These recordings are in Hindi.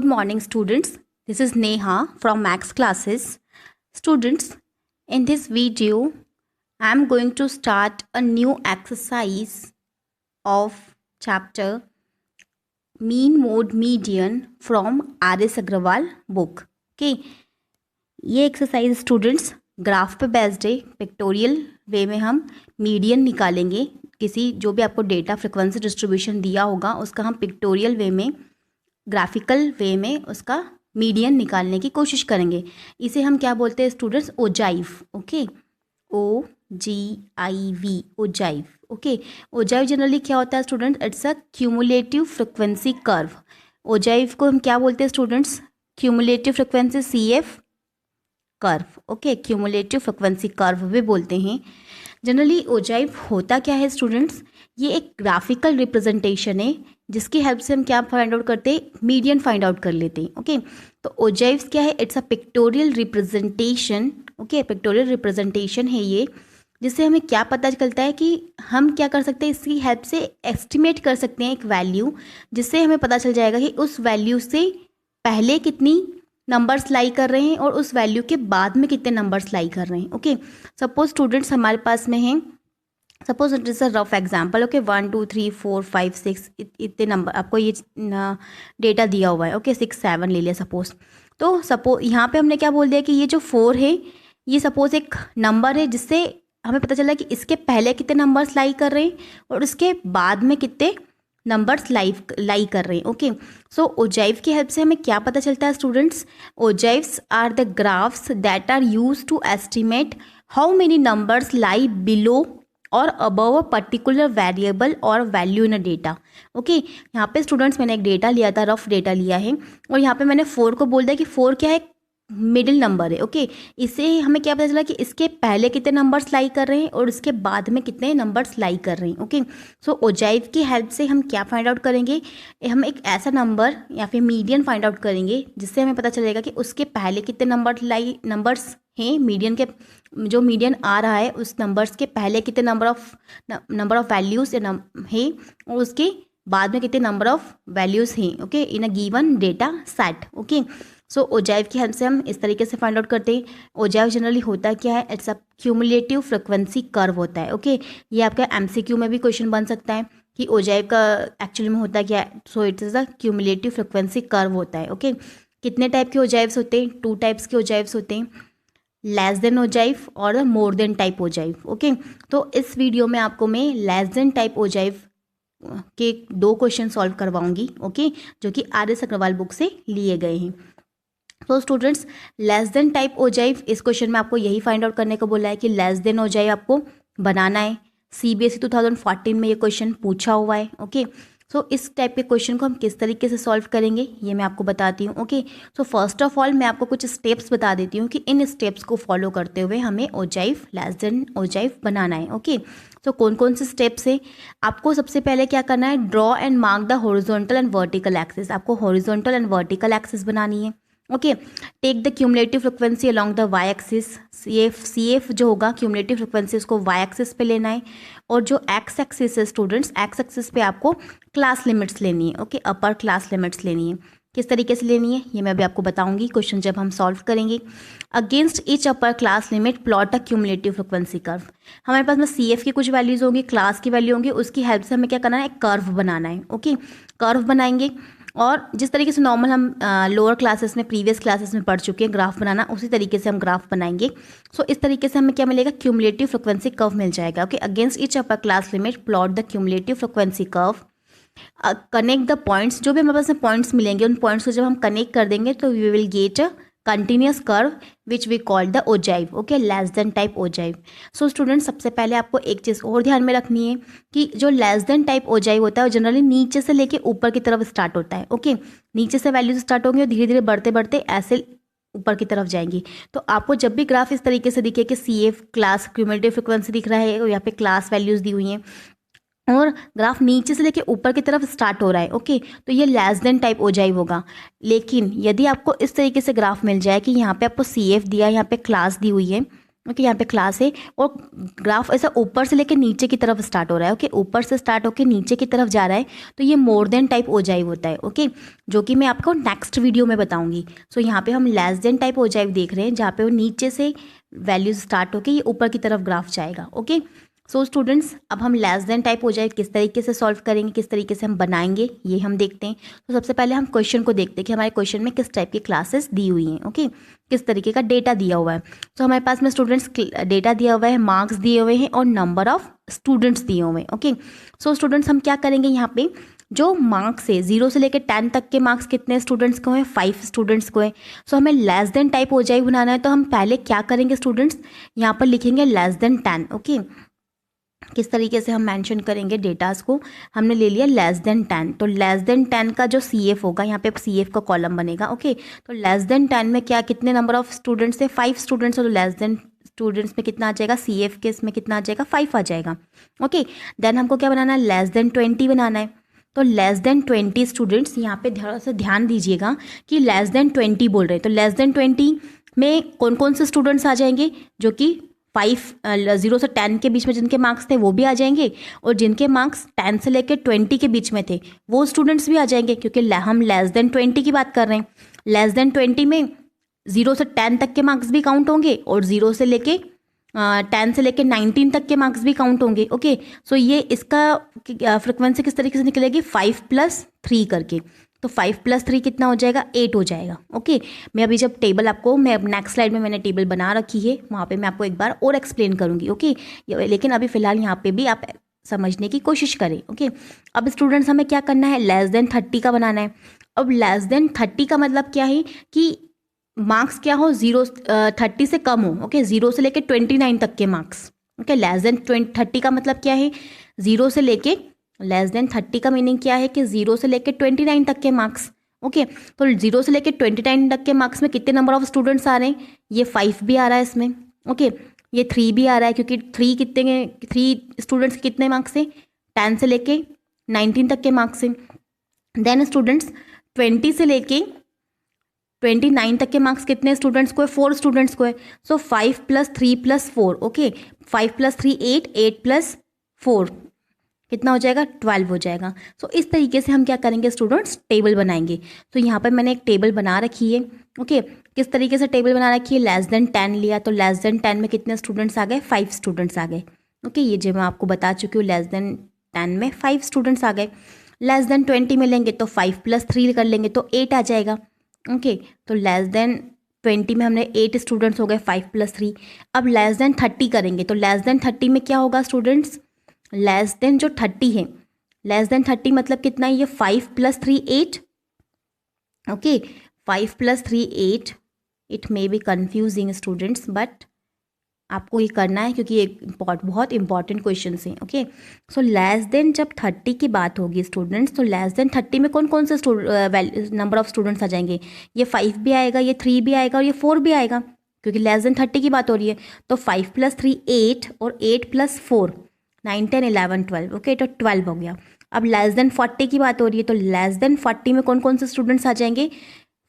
morning, students. This is Neha from Max classes. Students, in this video, I am going to start a new exercise of chapter Mean Mode Median from R.S. Agrawal book. Okay, ये एक्सरसाइज स्टूडेंट्स ग्राफ पे बेस्ड है. पिक्टोरियल वे में हम मीडियन निकालेंगे. किसी जो भी आपको डेटा फ्रिक्वेंसी डिस्ट्रीब्यूशन दिया होगा उसका हम पिक्टोरियल वे में, ग्राफिकल वे में उसका मीडियन निकालने की कोशिश करेंगे. इसे हम क्या बोलते हैं students? Ogive. Okay, OGIV, ogive. Okay, ogive generally क्या होता है students? It's a cumulative frequency curve. Ogive को हम क्या बोलते हैं students? Cumulative frequency CF curve. Okay, cumulative frequency curve भी बोलते हैं. जनरली ओजाइव होता क्या है स्टूडेंट्स? ये एक ग्राफिकल रिप्रेजेंटेशन है जिसकी हेल्प से हम क्या फाइंड आउट करते हैं? मीडियन फाइंड आउट कर लेते हैं. ओके, तो ओजाइव क्या है? It's a pictorial representation. Okay, pictorial representation है ये, जिससे हमें क्या पता चलता है कि हम क्या कर सकते हैं, इसकी हेल्प से एस्टिमेट कर सकते हैं एक वैल्यू, जिससे हमें पता चल जाएगा कि उस वैल्यू से पहले कितनी नंबर्स लाई कर रहे हैं और उस वैल्यू के बाद में कितने नंबर्स लाई कर रहे हैं. ओके, सपोज स्टूडेंट्स हमारे पास में हैं, suppose it is a rough example. Okay, 1 2 3 4 5 6 इतने नंबर आपको ये डेटा दिया हुआ है. ओके, 6 7 ले लिया सपोज. तो सपोज यहाँ पे हमने क्या बोल दिया कि ये जो 4 है ये सपोज एक नंबर है, जिससे हमें पता चला कि इसके पहले कितने नंबर्स लाई कर रहे हैं और उसके बाद में कितने नंबर्स लाई कर रहे हैं. ओके, सो ओजाइव की हेल्प से हमें क्या पता चलता है students? Ogives are the graphs that are use to estimate how many numbers lie below or above a particular variable or value in a data. Okay, यहाँ पे स्टूडेंट्स मैंने एक डेटा लिया था, रफ डेटा लिया है, और यहाँ पे मैंने 4 को बोल दिया कि 4 क्या है? मिडिल नंबर है. ओके, इससे हमें क्या पता चला कि इसके पहले कितने नंबर्स लाई कर रहे हैं और उसके बाद में कितने नंबर्स लाई कर रहे हैं. ओके, सो ओजाइव की हेल्प से हम क्या फाइंड आउट करेंगे? हम एक ऐसा नंबर या फिर मीडियन फाइंड आउट करेंगे जिससे हमें पता चलेगा कि उसके पहले कितने नंबर्स हैं. मीडियन के जो मीडियन आ रहा है उस नंबर्स के पहले कितने नंबर ऑफ वैल्यूज है और उसके बाद में कितने नंबर ऑफ वैल्यूज हैं. Okay, in a given data set. Okay, so ogive की हेल्प से हम इस तरीके से फाइंड आउट करते हैं. ओजाइव जनरली होता क्या है? It's a cumulative frequency curve होता है. ओके, ये आपका MCQ में भी क्वेश्चन बन सकता है कि ओजाइव का एक्चुअली में होता क्या है. So it's a cumulative frequency curve होता है. ओके, कितने टाइप के ओजाइव्स होते हैं? 2 टाइप्स के ओजाइव्स होते हैं, लेस देन ओजाइव और more than type ogive. Okay, तो इस वीडियो में आपको मैं लेस देन टाइप ओजाइव के 2 क्वेश्चन सॉल्व करवाऊंगी. ओके, जो कि R.S. अग्रवाल बुक से लिए गए हैं. तो students, less than type ogive, इस क्वेश्चन में आपको यही फाइंड आउट करने को बोला है कि लेस देन ओजाइव आपको बनाना है. CBSE 2014 में ये क्वेश्चन पूछा हुआ है. ओके, सो इस टाइप के क्वेश्चन को हम किस तरीके से सॉल्व करेंगे ये मैं आपको बताती हूँ. Okay, so first of all मैं आपको कुछ स्टेप्स बता देती हूँ कि इन स्टेप्स को फॉलो करते हुए हमें ओजाइव, लेस देन ओजाइव बनाना है. ओके, तो कौन कौन से स्टेप्स है? आपको सबसे पहले क्या करना है? Draw and mark the horizontal and vertical axis. आपको हॉरिजॉन्टल एंड वर्टिकल एक्सिस बनानी है. Okay, take the cumulative frequency along the y axis. CF जो होगा क्यूमुलेटिव फ्रिक्वेंसी, उसको वाई एक्सिस पे लेना है. और जो एक्स एक्सिस है स्टूडेंट्स, एक्स एक्सिस पे आपको क्लास लिमिट्स लेनी है. ओके, अपर क्लास लिमिट्स लेनी है. किस तरीके से लेनी है ये मैं अभी आपको बताऊंगी क्वेश्चन जब हम सॉल्व करेंगे. Against each upper class limit plot a cumulative frequency curve. हमारे पास में CF की कुछ वैल्यूज होंगी, क्लास की वैल्यू होंगी, उसकी हेल्प से हमें क्या करना है? कर्व बनाना है. ओके, कर्व बनाएंगे और जिस तरीके से नॉर्मल हम लोअर क्लासेस में, प्रीवियस क्लासेस में पढ़ चुके हैं ग्राफ बनाना, उसी तरीके से हम ग्राफ बनाएंगे. सो इस तरीके से हमें क्या मिलेगा? क्यूमुलेटिव फ्रिक्वेंसी कर्व मिल जाएगा. Okay, against each upper class limit plot the cumulative frequency curve. Connect the points. जो भी हमारे पास में पॉइंट्स मिलेंगे उन पॉइंट्स को जब हम कनेक्ट कर देंगे तो we will get a continuous curve which we call the ogive. Okay, less than type ogive. So student, सबसे पहले आपको एक चीज़ और ध्यान में रखनी है कि जो लेस देन टाइप ओजाइव होता है वो जनरली नीचे से लेके ऊपर की तरफ स्टार्ट होता है. ओके, नीचे से वैल्यूज स्टार्ट होंगी और धीरे धीरे बढ़ते बढ़ते ऐसे ऊपर की तरफ जाएंगी. तो आपको जब भी ग्राफ इस तरीके से दिखे कि CF क्लास क्यूमुलेटिव फ्रिक्वेंसी दिख रहा है और यहाँ पे क्लास वैल्यूज दी हुई हैं और ग्राफ नीचे से लेके ऊपर की तरफ स्टार्ट हो रहा है, ओके, तो ये लेस देन टाइप ओजाइव होगा. लेकिन यदि आपको इस तरीके से ग्राफ मिल जाए कि यहाँ पे आपको CF दिया है, यहाँ पे क्लास दी हुई है, ओके, यहाँ पे क्लास है और ग्राफ ऐसा ऊपर से लेके नीचे की तरफ स्टार्ट हो रहा है। ओके, ऊपर से स्टार्ट होकर नीचे की तरफ जा रहा है, तो ये मोर देन टाइप ओजाइव होता है। ओके, जो कि मैं आपको नेक्स्ट वीडियो में बताऊंगी। सो यहाँ पे हम लेस देन टाइप ओजाइव देख रहे हैं, जहाँ पे वो नीचे से वैल्यूज स्टार्ट होकर ये ऊपर की तरफ ग्राफ जाएगा। ओके, सो स्टूडेंट्स, अब हम लेस देन टाइप ओजाइव किस तरीके से सॉल्व करेंगे, किस तरीके से हम बनाएंगे, ये हम देखते हैं। तो सबसे पहले हम क्वेश्चन को देखते हैं कि हमारे क्वेश्चन में किस टाइप की क्लासेस दी हुई हैं। ओके, किस तरीके का डेटा दिया हुआ है। तो हमारे पास में स्टूडेंट्स डेटा दिया हुआ है, मार्क्स दिए हुए हैं और नंबर ऑफ स्टूडेंट्स दिए हुए हैं। ओके, सो स्टूडेंट्स हम क्या करेंगे, यहाँ पे जो मार्क्स है 0 से लेकर 10 तक के मार्क्स कितने स्टूडेंट्स को हैं, 5 स्टूडेंट्स को है। सो हमें लेस देन टाइप ओजाइव बनाना है, तो हम पहले क्या करेंगे स्टूडेंट्स, यहाँ पर लिखेंगे लेस देन 10। ओके, किस तरीके से हम मेंशन करेंगे डेटास को, हमने ले लिया लेस देन 10, तो लेस देन 10 का जो CF होगा, यहाँ पे CF का कॉलम बनेगा। ओके, तो लेस देन 10 में क्या, कितने नंबर ऑफ स्टूडेंट्स है, 5 स्टूडेंट्स, तो लेस देन स्टूडेंट्स में कितना आ जाएगा, CF के इसमें कितना आ जाएगा, 5 आ जाएगा। ओके, देन हमको क्या बनाना है, लेस देन 20 बनाना है। तो लेस देन 20 स्टूडेंट्स, यहाँ पे थोड़ा सा ध्यान दीजिएगा कि लेस देन 20 बोल रहे हैं, तो लेस देन 20 में कौन कौन से स्टूडेंट्स आ जाएंगे, जो कि 0 से 10 के बीच में जिनके मार्क्स थे वो भी आ जाएंगे, और जिनके मार्क्स 10 से लेकर 20 के बीच में थे वो स्टूडेंट्स भी आ जाएंगे, क्योंकि हम लेस देन 20 की बात कर रहे हैं। लेस देन 20 में 0 से 10 तक के मार्क्स भी काउंट होंगे, और 0 से लेके 10 से लेके 19 तक के मार्क्स भी काउंट होंगे। ओके, सो ये इसका फ्रिक्वेंसी किस तरीके से निकलेगी, 5 + 3 करके। तो 5 + 3 कितना हो जाएगा, 8 हो जाएगा। ओके, मैं अभी जब टेबल आपको, मैं अब नेक्स्ट स्लाइड में मैंने टेबल बना रखी है, वहाँ पे मैं आपको एक बार और एक्सप्लेन करूँगी। ओके, लेकिन अभी फिलहाल यहाँ पे भी आप समझने की कोशिश करें। ओके, अब स्टूडेंट्स हमें क्या करना है, लेस देन 30 का बनाना है। अब लेस देन 30 का मतलब क्या है कि मार्क्स क्या हो, 30 से कम हो। ओके, 0 से लेके 29 तक के मार्क्स। ओके, लेस देन 30 का मतलब क्या है, 0 से लेके, लेस देन 30 का मीनिंग क्या है कि 0 से लेके 29 तक के मार्क्स। ओके, तो 0 से लेके 29 तक के मार्क्स में कितने नंबर ऑफ स्टूडेंट्स आ रहे हैं, ये 5 भी आ रहा है इसमें। ओके, ये 3 भी आ रहा है, क्योंकि 3 स्टूडेंट्स के कितने मार्क्स हैं, 10 से लेके 19 तक के मार्क्स हैं। देन स्टूडेंट्स 20 से लेके 29 तक के मार्क्स कितने स्टूडेंट्स को है, 4 स्टूडेंट्स को है। सो 5 + 3 + 4। ओके, 5 + 3 8, 8 + 4 कितना हो जाएगा, 12 हो जाएगा। सो इस तरीके से हम क्या करेंगे स्टूडेंट्स, टेबल बनाएंगे। तो यहाँ पर मैंने एक टेबल बना रखी है। ओके, किस तरीके से टेबल बना रखी है, लेस देन 10 लिया, तो लेस देन 10 में कितने स्टूडेंट्स आ गए, 5 स्टूडेंट्स आ गए। ओके, ये जो मैं आपको बता चुकी हूँ, लेस देन 10 में 5 स्टूडेंट्स आ गए। लेस देन 20 में लेंगे तो 5 + 3 कर लेंगे तो 8 आ जाएगा। ओके, तो लेस देन 20 में हमने 8 स्टूडेंट्स हो गए, 5 + 3। अब लेस देन 30 करेंगे, तो लेस देन 30 में क्या होगा स्टूडेंट्स, लेस देन जो 30 है, लेस देन 30 मतलब कितना है, ये 5 + 3 8। Okay, 5 + 3 8। It may be confusing students, but आपको ये करना है क्योंकि ये बहुत इंपॉर्टेंट क्वेश्चन हैं। ओके, सो लेस देन जब 30 की बात होगी स्टूडेंट्स, तो लेस देन 30 में कौन कौन से नंबर ऑफ स्टूडेंट्स आ जाएंगे, ये 5 भी आएगा, ये 3 भी आएगा और ये 4 भी आएगा, क्योंकि लेस देन 30 की बात हो रही है। तो 5 + 3 8 और 8 + 4 9 10 11 12। ओके, तो 12 हो गया। अब लेस देन 40 की बात हो रही है, तो लेस देन 40 में कौन कौन से स्टूडेंट्स आ जाएंगे,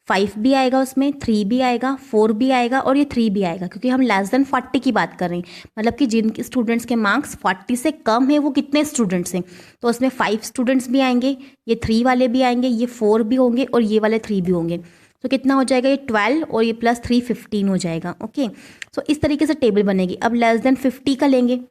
5 भी आएगा उसमें, 3 भी आएगा, 4 भी आएगा और ये 3 भी आएगा, क्योंकि हम लेस देन 40 की बात कर रहे हैं। मतलब कि जिन स्टूडेंट्स के मार्क्स 40 से कम है वो कितने स्टूडेंट्स हैं, तो उसमें 5 स्टूडेंट्स भी आएंगे, ये 3 वाले भी आएंगे, ये 4 भी होंगे और ये वाले 3 भी होंगे। तो कितना हो जाएगा, ये 12 और ये +3 15 हो जाएगा। ओके, सो इस तरीके से टेबल बनेगी। अब लेस देन 50 का लेंगे,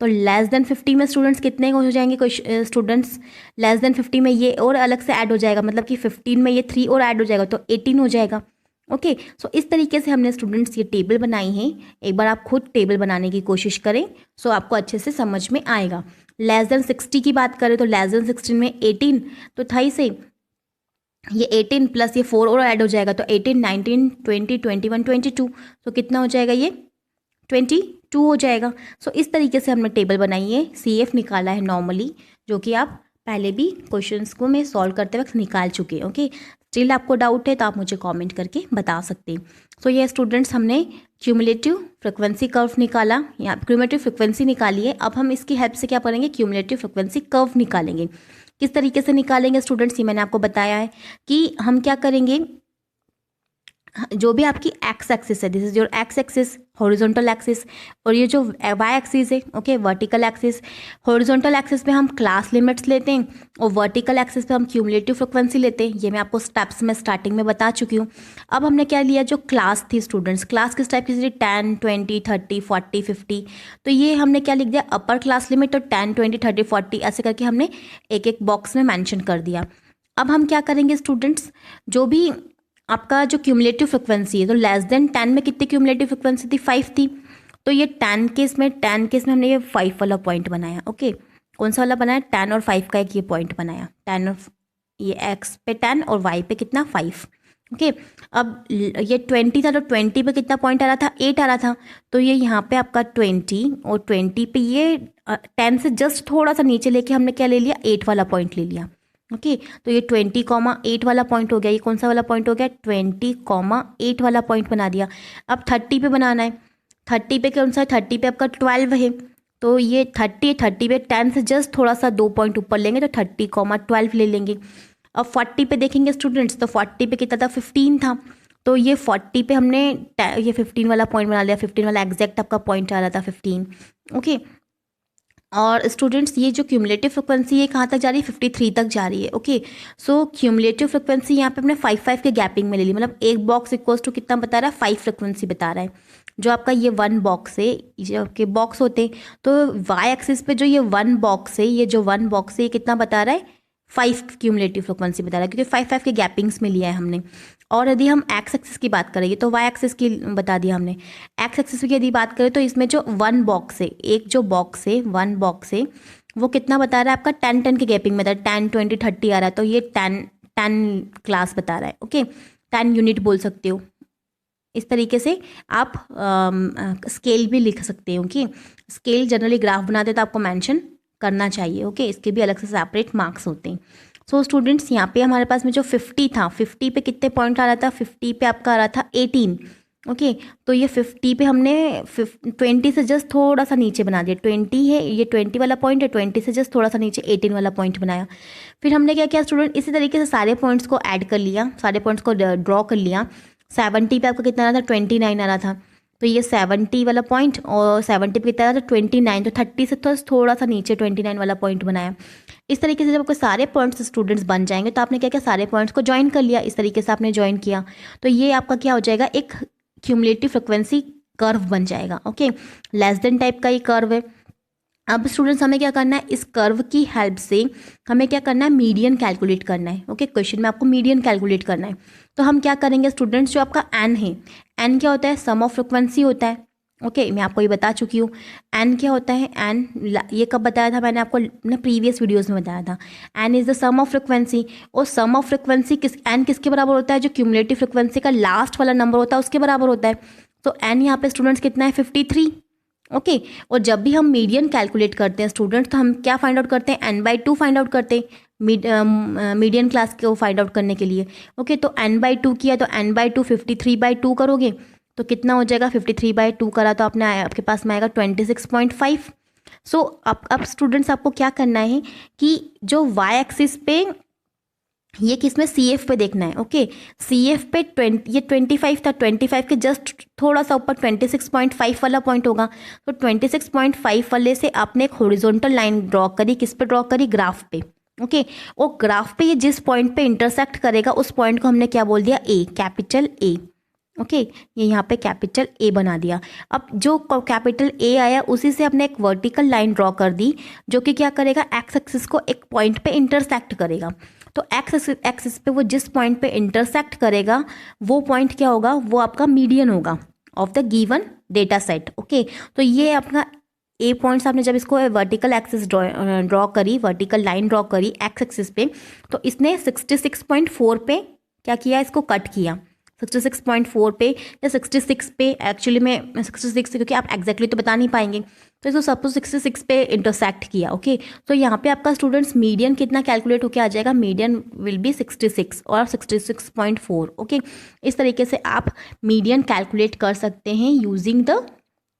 तो लेस देन 50 में स्टूडेंट्स कितने हो जाएंगे, कोई स्टूडेंट्स लेस देन 50 में ये और अलग से ऐड हो जाएगा, मतलब कि 15 में ये 3 और ऐड हो जाएगा तो 18 हो जाएगा। ओके, सो इस तरीके से हमने स्टूडेंट्स ये टेबल बनाई है। एक बार आप खुद टेबल बनाने की कोशिश करें, सो आपको अच्छे से समझ में आएगा। लेस देन 60 की बात करें, तो लेस देन 16 में 18, तो 28 से ये 18 + ये 4 और ऐड हो जाएगा, तो 18 19 20 21 22, तो कितना हो जाएगा, ये 22 हो जाएगा। सो इस तरीके से हमने टेबल बनाई है, CF निकाला है नॉर्मली, जो कि आप पहले भी क्वेश्चंस को मैं सॉल्व करते वक्त निकाल चुके हैं। ओके, स्टिल आपको डाउट है तो आप मुझे कमेंट करके बता सकते हैं। सो ये स्टूडेंट्स, हमने क्यूमुलेटिव फ्रिक्वेंसी कर्व निकाला, यहाँ क्यूमुलेटिव फ्रिक्वेंसी निकाली है। अब हम इसकी हेल्प से क्या करेंगे, क्यूमुलेटिव फ्रिक्वेंसी कर्व निकालेंगे। किस तरीके से निकालेंगे स्टूडेंट्स, ये मैंने आपको बताया है कि हम क्या करेंगे, जो भी आपकी एक्स एक्सिस है, this is your x axis, horizontal axis, और ये जो वाई एक्सिस है, okay, vertical axis. Horizontal axis पे हम क्लास लिमिट्स लेते हैं और वर्टिकल एक्सिस पे हम क्यूमुलेटिव फ्रिक्वेंसी लेते हैं। ये मैं आपको स्टेप्स में स्टार्टिंग में बता चुकी हूँ। अब हमने क्या लिया, जो क्लास थी स्टूडेंट्स, क्लास किस टाइप की थी, 10, 20, 30, 40, 50। तो ये हमने क्या लिख दिया, अपर क्लास लिमिट, और 10, 20, 30, 40 ऐसे करके हमने एक एक बॉक्स में मैंशन कर दिया। अब हम क्या करेंगे स्टूडेंट्स, जो भी आपका जो क्यूमुलेटिव फ्रिक्वेंसी है, तो लेस देन 10 में कितनी क्यूमुलेटिव फ्रिक्वेंसी थी, 5 थी। तो ये 10 केस में हमने ये 5 वाला पॉइंट बनाया। ओके, कौन सा वाला बनाया, 10 और 5 का एक ये पॉइंट बनाया। 10 और ये एक्स पे 10 और वाई पे कितना, 5। ओके, अब ये 20 था, तो 20 पे कितना पॉइंट आ रहा था, 8 आ रहा था। तो ये यहाँ पे आपका 20 और 20 पे ये 10 से जस्ट थोड़ा सा नीचे लेके हमने क्या ले लिया, 8 वाला पॉइंट ले लिया। ओके, तो ये 20,8 वाला पॉइंट हो गया। ये कौन सा वाला पॉइंट हो गया, 20,8 वाला पॉइंट बना दिया। अब 30 पे बनाना है। 30 पे कौन सा है, 30 पे आपका 12 है। तो ये 30 पे 10 से जस्ट थोड़ा सा 2 पॉइंट ऊपर लेंगे, तो 30,12 ले लेंगे। अब 40 पे देखेंगे स्टूडेंट्स, तो 40 पे कितना था, 15 था। तो ये 40 पे हमने ये 15 वाला पॉइंट बना लिया। 15 वाला एग्जैक्ट आपका पॉइंट आ रहा था, 15। ओके, और स्टूडेंट्स ये जो क्यूमुलेटिव फ्रिक्वेंसी है कहाँ तक जा रही है, 53 तक जा रही है। ओके, सो क्यूमुलेटिव फ्रिक्वेंसी यहाँ पे हमने 5 के गैपिंग में ले ली, मतलब एक बॉक्स इक्वल्स टू कितना बता रहा है, 5 फ्रिक्वेंसी बता रहा है। जो आपका ये 1 बॉक्स है, जो आपके बॉक्स होते हैं, तो वाई एक्सिस पे जो ये 1 बॉक्स है, ये जो 1 बॉक्स है, ये कितना बता रहा है, 5 क्यूमुलेटिव फ्रिक्वेंसी बता रहा है, क्योंकि 5 के गैपिंग्स में लिया है हमने। और यदि हम एक्स एक्सिस की बात करेंगे, तो वाई एक्सिस की बता दिया हमने। एक्स एक्सिस की यदि बात करें, तो इसमें जो 1 बॉक्स है, एक जो बॉक्स है, 1 बॉक्स है, वो कितना बता रहा है आपका, 10 के गैपिंग में था, 10, 20, 30 आ रहा है। तो ये 10 क्लास बता रहा है। ओके, 10 यूनिट बोल सकते हो। इस तरीके से आप स्केल भी लिख सकते हो कि स्केल जनरली ग्राफ बनाते तो आपको मेंशन करना चाहिए। ओके, इसके भी अलग से सेपरेट मार्क्स होते हैं। सो स्टूडेंट्स, यहाँ पे हमारे पास में जो 50 था, 50 पे कितने पॉइंट आ रहा था, 50 पे आपका आ रहा था 18। ओके, तो ये 50 पे हमने 20 से जस्ट थोड़ा सा नीचे बना दिया। 20 है, ये 20 वाला पॉइंट है, 20 से जस्ट थोड़ा सा नीचे 18 वाला पॉइंट बनाया। फिर हमने क्या किया स्टूडेंट, इसी तरीके से सारे पॉइंट्स को ऐड कर लिया, सारे पॉइंट्स को ड्रॉ कर लिया। 70 पे आपका कितना आ रहा था, 29 आ रहा था। तो ये 70 वाला पॉइंट, और 70 पे कितना आ रहा था, 29। तो 30 से थोड़ा सा नीचे 29 वाला पॉइंट बनाया। इस तरीके से जब आपके सारे पॉइंट्स स्टूडेंट्स बन जाएंगे, तो आपने क्या किया, सारे पॉइंट्स को ज्वाइन कर लिया। इस तरीके से आपने ज्वाइन किया, तो ये आपका क्या हो जाएगा, एक क्यूमुलेटिव फ्रिक्वेंसी कर्व बन जाएगा। ओके, लेस देन टाइप का ये कर्व है। अब स्टूडेंट्स हमें क्या करना है, इस कर्व की हेल्प से हमें क्या करना है, मीडियन कैलकुलेट करना है। ओके, क्वेश्चन में आपको मीडियन कैलकुलेट करना है। तो हम क्या करेंगे स्टूडेंट्स, जो आपका एन है, एन क्या होता है, सम ऑफ फ्रिक्वेंसी होता है। ओके, मैं आपको ये बता चुकी हूँ। एन क्या होता है, एन ये कब बताया था मैंने आपको, अपने प्रीवियस वीडियोस में बताया था। N is the sum of frequency, और सम ऑफ फ्रिक्वेंसी एन किसके बराबर होता है, जो क्यूमुलेटिव फ्रिक्वेंसी का लास्ट वाला नंबर होता है उसके बराबर होता है। तो एन यहाँ पे स्टूडेंट्स कितना है, 53। ओके, और जब भी हम मीडियन कैलकुलेट करते हैं स्टूडेंट्स, तो हम क्या फाइंड आउट करते हैं, n/2 फाइंड आउट करते हैं मीडियन क्लास को फाइंड आउट करने के लिए। ओके, तो n/2 किया, तो n/2 53/2 करोगे तो कितना हो जाएगा, 53/2 करा तो आपके पास में आएगा 26.5। सो अब स्टूडेंट्स आपको क्या करना है कि जो वाई एक्सिस पे, ये किस में, सी एफ पे देखना है। ओके, सी एफ पे 25 था, 25 के जस्ट थोड़ा सा ऊपर 26.5 वाला पॉइंट होगा। तो 26.5 वाले से आपने एक हॉरिजॉन्टल लाइन ड्रॉ करी, किस पे ड्रॉ करी, ग्राफ पे। ओके, वो ग्राफ पे ये जिस पॉइंट पे इंटरसेक्ट करेगा, उस पॉइंट को हमने क्या बोल दिया, ए, कैपिटल ए। ओके, ये यहाँ पे कैपिटल ए बना दिया। अब जो कैपिटल ए आया, उसी से हमने एक वर्टिकल लाइन ड्रॉ कर दी, जो कि क्या करेगा, एक्स एक्सिस को एक पॉइंट पे इंटरसेक्ट करेगा। तो एक्स एक्सिस पे वो जिस पॉइंट पे इंटरसेक्ट करेगा, वो पॉइंट क्या होगा, वो आपका मीडियन होगा of the given data set. Okay, तो ये अपना ए पॉइंट्स आपने जब इसको वर्टिकल एक्सिस ड्रॉ करी, वर्टिकल लाइन ड्रॉ करी एक्स एक्सिस पे, तो इसने 66.4 पे क्या किया, इसको कट किया। 66.4 पे या 66 पे, एक्चुअली में 66, क्योंकि आप एग्जैक्टली तो बता नहीं पाएंगे, तो इसको सपोज 66 पे इंटरसेक्ट किया। ओके, तो यहाँ पे आपका स्टूडेंट्स मीडियन कितना कैलकुलेट होकर आ जाएगा, मीडियन विल बी 66 और 66.4। ओके, इस तरीके से आप मीडियन कैलकुलेट कर सकते हैं using the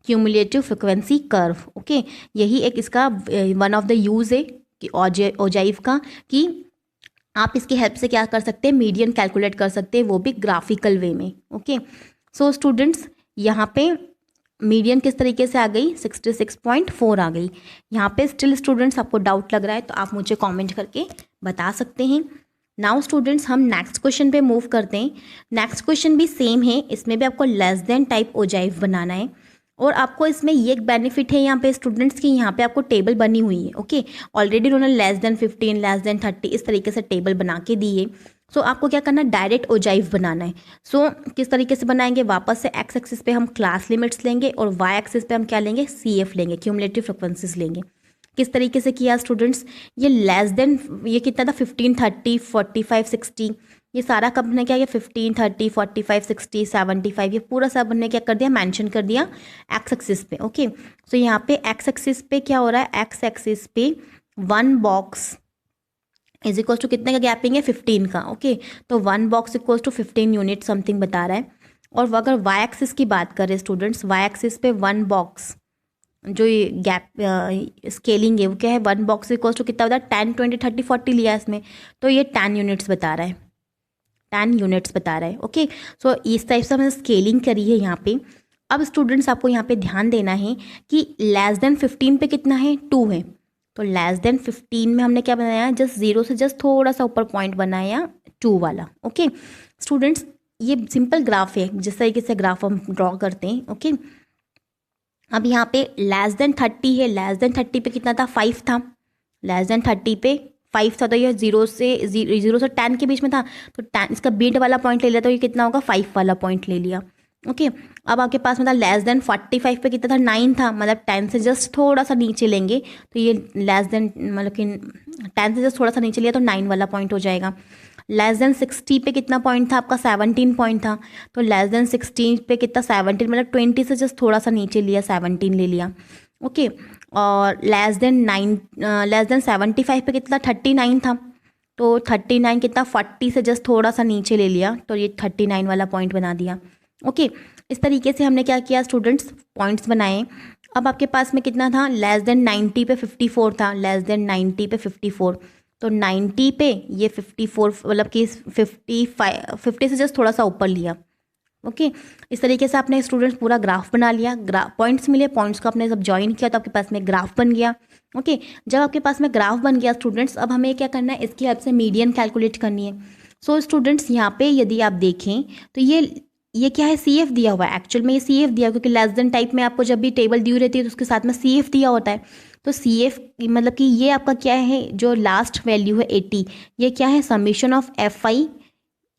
cumulative frequency curve. Okay, यही एक इसका वन ऑफ द यूज है कि ओजाइव का, कि आप इसकी हेल्प से क्या कर सकते हैं, मीडियन कैलकुलेट कर सकते हैं, वो भी ग्राफिकल वे में। ओके, सो स्टूडेंट्स यहाँ पे मीडियन किस तरीके से आ गई, 66.4 आ गई। यहाँ पे स्टिल स्टूडेंट्स आपको डाउट लग रहा है तो आप मुझे कमेंट करके बता सकते हैं। नाउ स्टूडेंट्स हम नेक्स्ट क्वेश्चन पे मूव करते हैं। नेक्स्ट क्वेश्चन भी सेम है, इसमें भी आपको लेस देन टाइप ओजाइव बनाना है। और आपको इसमें ये एक बेनिफिट है यहाँ पे स्टूडेंट्स की, यहाँ पे आपको टेबल बनी हुई है। ओके, ऑलरेडी उन्होंने लेस देन 15, लेस देन 30 इस तरीके से टेबल बना के दी है। सो आपको क्या करना है, डायरेक्ट ओजाइव बनाना है। सो किस तरीके से बनाएंगे, वापस से एक्स एक्सिस पे हम क्लास लिमिट्स लेंगे और वाई एक्सिस पे हम क्या लेंगे, CF लेंगे, क्यूमुलेटिव फ्रिक्वेंसीज लेंगे। किस तरीके से किया स्टूडेंट्स, ये लेस देन, ये कितना था 15, 30, 45, 60, ये सारा कब ने क्या किया, 15, 30, 45, 60, 75, ये पूरा सब ने क्या कर दिया, मेंशन कर दिया एक्स एक्सिस पे। ओके, सो यहाँ पे एक्स एक्सिस पे क्या हो रहा है, एक्स एक्सिस पे 1 बॉक्स इज इक्वल टू कितने का गैपिंग है, 15 का। ओके, तो 1 box equal to 15 unit something बता रहा है। और अगर वाई एक्सिस की बात करें स्टूडेंट्स, वाई एक्सिस पे 1 बॉक्स जो ये गैप स्केलिंग है वो क्या है, 1 बॉक्स इक्वल टू कितना होता है, 10, 20, 30, 40 लिया है इसमें, तो ये 10 यूनिट्स बता रहा है, 10 यूनिट्स बता रहा है। ओके, सो इस टाइप से हमने स्केलिंग करी है यहाँ पे। अब स्टूडेंट्स आपको यहाँ पे ध्यान देना है कि लेस देन 15 पे कितना है, 2 है। तो लेस देन 15 में हमने क्या बनाया, जस्ट 0 से जस्ट थोड़ा सा ऊपर पॉइंट बनाया 2 वाला। ओके स्टूडेंट्स, ये सिंपल ग्राफ है, जिस तरीके से ग्राफ हम ड्रॉ करते हैं। ओके, अब यहाँ पे लेस देन 30 है, लेस देन 30 पे कितना था, 5 था। लेस देन 30 पे 5 था, तो ये 0 से 10 के बीच में था, तो 10 इसका बीट वाला पॉइंट ले लिया, तो ये कितना होगा, 5 वाला पॉइंट ले लिया। ओके, अब आपके पास में था लेस देन 45 पे कितना था, 9 था, मतलब 10 से जस्ट थोड़ा सा नीचे लेंगे तो ये लेस देन, मतलब कि 10 से जस्ट थोड़ा सा नीचे लिया तो 9 वाला पॉइंट हो जाएगा। लेस देन 60 पे कितना पॉइंट था आपका, 17 पॉइंट था, तो लेस देन 16 पे कितना, 17, मतलब 20 से जस्ट थोड़ा सा नीचे लिया, 17 ले लिया। ओके, और लेस देन 75 पे कितना, 39 था, तो 39 कितना, 40 से जस्ट थोड़ा सा नीचे ले लिया, तो ये 39 वाला पॉइंट बना दिया। ओके, इस तरीके से हमने क्या किया स्टूडेंट्स, पॉइंट्स बनाए। अब आपके पास में कितना था, लेस देन 90 पे 54 था, लेस देन 90 पे 54, तो 90 पे ये 54, मतलब कि 50 से जस्ट थोड़ा सा ऊपर लिया। ओके, इस तरीके से आपने स्टूडेंट्स पूरा ग्राफ बना लिया, पॉइंट्स मिले, पॉइंट्स को आपने जब ज्वाइन किया तो आपके पास में ग्राफ बन गया। ओके, जब आपके पास में ग्राफ बन गया स्टूडेंट्स, अब हमें क्या करना है, इसकी हेल्प से मीडियन कैलकुलेट करनी है। सो स्टूडेंट्स यहाँ पे यदि आप देखें तो ये क्या है, CF दिया हुआ है। एक्चुअल में ये CF दिया, क्योंकि लेस देन टाइप में आपको जब भी टेबल दी हुई रहती है तो उसके साथ में CF दिया होता है। तो CF मतलब कि ये आपका क्या है, जो लास्ट वैल्यू है 80, ये क्या है, समीशन ऑफ FI,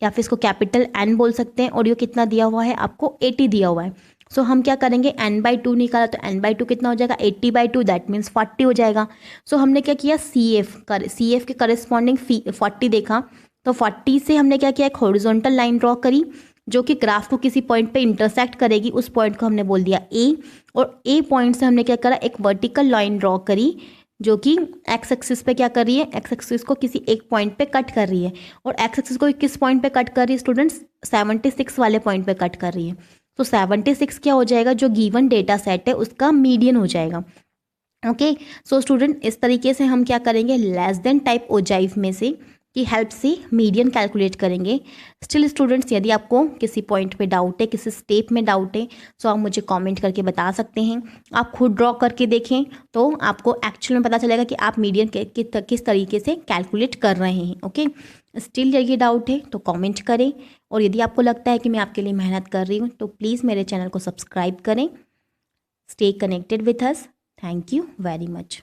या फिर इसको कैपिटल N बोल सकते हैं, और ये कितना दिया हुआ है आपको, 80 दिया हुआ है। सो हम क्या करेंगे, n/2 निकाला, तो n/2 कितना हो जाएगा, 80/2, दैट मीन्स 40 हो जाएगा। सो हमने क्या किया, CF के करस्पॉन्डिंग 40 देखा, तो 40 से हमने क्या किया, एक हॉरिजॉन्टल लाइन ड्रॉ करी जो कि ग्राफ को किसी पॉइंट पे इंटरसेक्ट करेगी, उस पॉइंट को हमने बोल दिया A, और A पॉइंट से हमने क्या करा, एक वर्टिकल लाइन ड्रॉ करी जो कि एक्स एक्सिस पे क्या कर रही है, एक्स एक्सिस को किसी एक पॉइंट पे कट कर रही है। और एक्स एक्सिस को किस पॉइंट पे कट कर रही है स्टूडेंट्स, 76 वाले पॉइंट पे कट कर रही है। तो 76 क्या हो जाएगा, जो गिवन डेटा सेट है उसका मीडियन हो जाएगा। ओके, सो स्टूडेंट इस तरीके से हम क्या करेंगे, लेस देन टाइप ओजाइव में से की हेल्प से मीडियन कैलकुलेट करेंगे। स्टिल स्टूडेंट्स, यदि आपको किसी पॉइंट पे डाउट है, किसी स्टेप में डाउट है, तो आप मुझे कमेंट करके बता सकते हैं। आप खुद ड्रॉ करके देखें तो आपको एक्चुअल में पता चलेगा कि आप मीडियन किस तरीके से कैलकुलेट कर रहे हैं। ओके, स्टिल यदि डाउट है तो कमेंट करें, और यदि आपको लगता है कि मैं आपके लिए मेहनत कर रही हूँ तो प्लीज़ मेरे चैनल को सब्सक्राइब करें। Stay connected with us. Thank you very much.